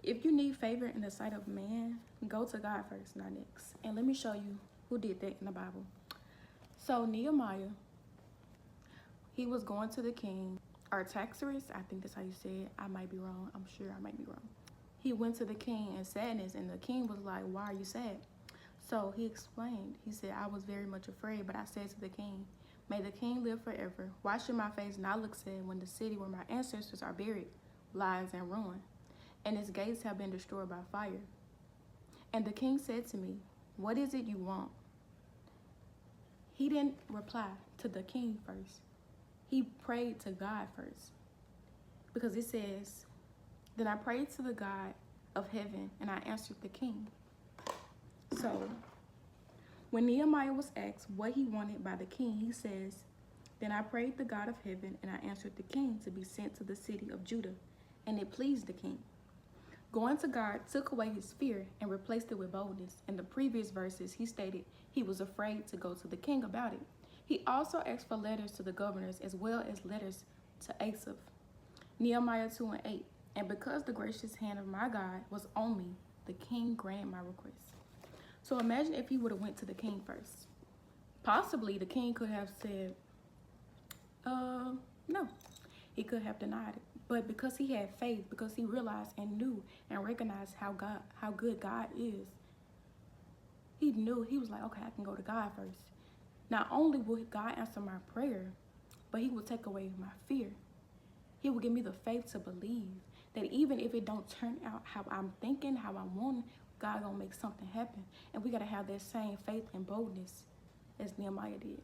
If you need favor in the sight of man, go to God first, not next. And let me show you who did that in the Bible. So Nehemiah, he was going to the king, Artaxerxes, I think that's how you say it. I might be wrong. I'm sure I might be wrong. He went to the king in sadness, and the king was like, why are you sad? So he explained. He said, I was very much afraid, but I said to the king, may the king live forever. Why should my face not look sad when the city where my ancestors are buried lies in ruin, and its gates have been destroyed by fire? And the king said to me, what is it you want? He didn't reply to the king first. He prayed to God first. Because it says, then I prayed to the God of heaven, and I answered the king. So when Nehemiah was asked what he wanted by the king, he says, then I prayed the God of heaven, and I answered the king to be sent to the city of Judah, and it pleased the king. Going to God took away his fear and replaced it with boldness. In the previous verses, he stated he was afraid to go to the king about it. He also asked for letters to the governors as well as letters to Asaph. Nehemiah 2:8. And because the gracious hand of my God was on me, the king granted my request. So imagine if he would have went to the king first. Possibly the king could have said, no. He could have denied it. But because he had faith, because he realized and knew and recognized how good God is, he knew, he was like, okay, I can go to God first. Not only will God answer my prayer, but he will take away my fear. He will give me the faith to believe that even if it don't turn out how I'm thinking, how I want, God gonna make something happen. And we gotta have that same faith and boldness as Nehemiah did.